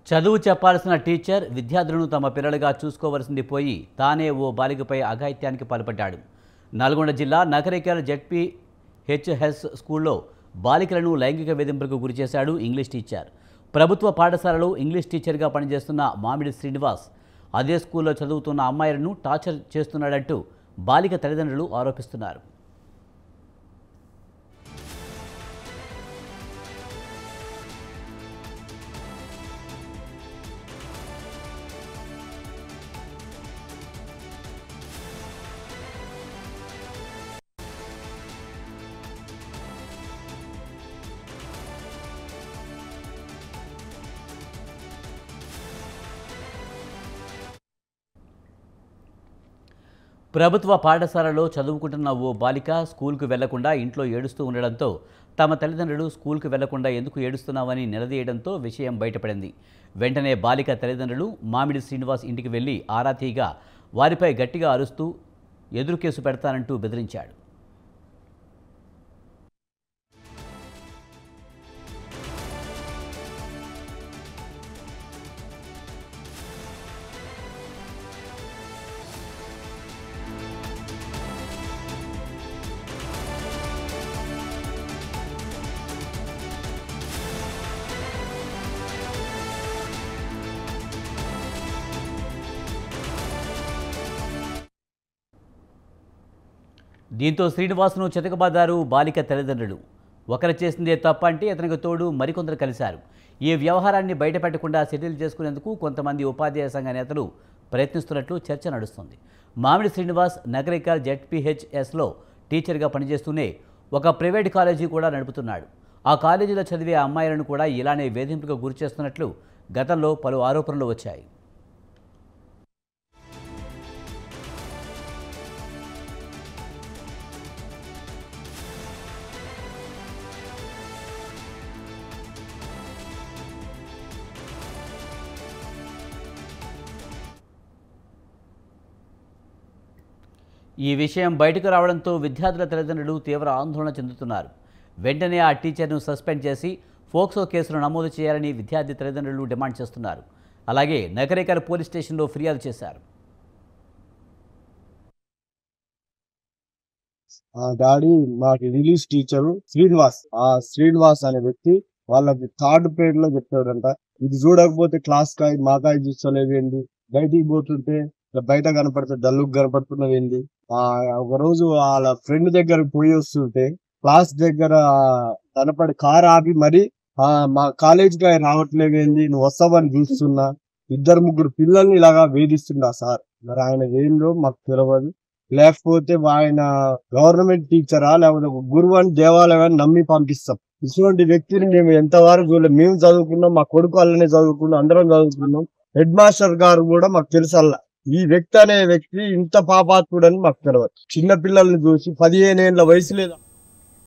చదువు చెప్పాల్సిన టీచర్ విద్యార్థులను తమ పిల్లలుగా చూసుకోవలసింది పోయి తానే ఓ బాలికపై అఘాయిత్యానికి పాల్పడ్డాడు. నల్గొండ జిల్లా నకరేకల్ జెడ్పీహెచ్ఎస్ స్కూల్లో బాలికలను లైంగిక వేధింపులకు గురిచేశాడు ఇంగ్లీష్ టీచర్. ప్రభుత్వ పాఠశాలలో ఇంగ్లీష్ టీచర్గా పనిచేస్తున్న మామిడి శ్రీనివాస్ అదే స్కూల్లో చదువుతున్న అమ్మాయిలను టార్చర్ చేస్తున్నాడంటూ బాలిక తల్లిదండ్రులు ఆరోపిస్తున్నారు. ప్రభుత్వ పాఠశాలలో చదువుకుంటున్న ఓ బాలిక స్కూల్కు వెళ్లకుండా ఇంట్లో ఏడుస్తూ ఉండడంతో తమ తల్లిదండ్రులు స్కూల్కు వెళ్లకుండా ఎందుకు ఏడుస్తున్నామని నిలదీయడంతో విషయం బయటపడింది. వెంటనే బాలిక తల్లిదండ్రులు మామిడి శ్రీనివాస్ ఇంటికి వెళ్లి ఆరా తీయగా వారిపై గట్టిగా అరుస్తూ ఎదురు కేసు పెడతానంటూ బెదిరించాడు. దీంతో శ్రీనివాస్ను చితకబాదారు బాలిక తల్లిదండ్రులు. ఒకరు చేసిందే తప్పంటే అతనికి తోడు మరికొందరు కలిశారు. ఈ వ్యవహారాన్ని బయటపెట్టకుండా సెటిల్ చేసుకునేందుకు కొంతమంది ఉపాధ్యాయ సంఘ నేతలు ప్రయత్నిస్తున్నట్లు చర్చ నడుస్తుంది. మామిడి శ్రీనివాస్ నగరికల్ జెడ్పీహెచ్ఎస్లో టీచర్గా పనిచేస్తూనే ఒక ప్రైవేట్ కాలేజీ కూడా నడుపుతున్నాడు. ఆ కాలేజీలో చదివే అమ్మాయిలను కూడా ఇలానే వేధింపులకు గురిచేస్తున్నట్లు గతంలో పలు ఆరోపణలు వచ్చాయి. ఈ విషయం బయటకు రావడంతో విద్యార్థుల తల్లిదండ్రులు తీవ్ర ఆందోళన చెందుతున్నారు. వెంటనే ఆ టీచర్ను సస్పెండ్ చేసి ఫోక్సో కేసును నమోదు చేయాలని విద్యార్థి తల్లిదండ్రులు డిమాండ్ చేస్తున్నారు. అలాగే నకరేకల్ పోలీస్ స్టేషన్లో ఫిర్యాదు చేశారు. డాడీ మాకు ఇంగ్లీష్ టీచరు శ్రీనివాస్ అనే వ్యక్తి వాళ్ళకి థర్డ్ పీరియడ్ లో చెప్పాడంట. ఇది చూడకపోతే క్లాస్ కాయ మాకాయ చూస్తలేవేంది, బయటికి పోతుంటే బయట కనపడితే డల్లుకు కనపడుతున్నవేంది. ఒక రోజు వాళ్ళ ఫ్రెండ్ దగ్గర పోయి వస్తుంటే క్లాస్ దగ్గర కనపడి కార్ ఆపి మరి మా కాలేజీకి ఆయన రావట్లేవేంది, నువ్వు వస్తావని చూస్తున్నా. 2-3 పిల్లల్ని ఇలాగా వేధిస్తుండా సార్. మరి ఆయన ఏందో మాకు తెలియదు. లేకపోతే ఆయన గవర్నమెంట్ టీచరా లేకపోతే గురువు అని దేవాలయాన్ని నమ్మి పంపిస్తాం. ఇటువంటి వ్యక్తిని మేము ఎంతవరకు మేము చదువుకున్నాం, మా కొడుకు వాళ్ళనే చదువుకున్నాం, అందరం చదువుకున్నాం. హెడ్ మాస్టర్ గారు కూడా మాకు తెలుసల్లా ఈ వ్యక్తి అనే వ్యక్తి ఇంత పాపాత్ముడని మాకు తెలియదు. చిన్న పిల్లల్ని చూసి 15 ఏళ్ల వయసు లేదా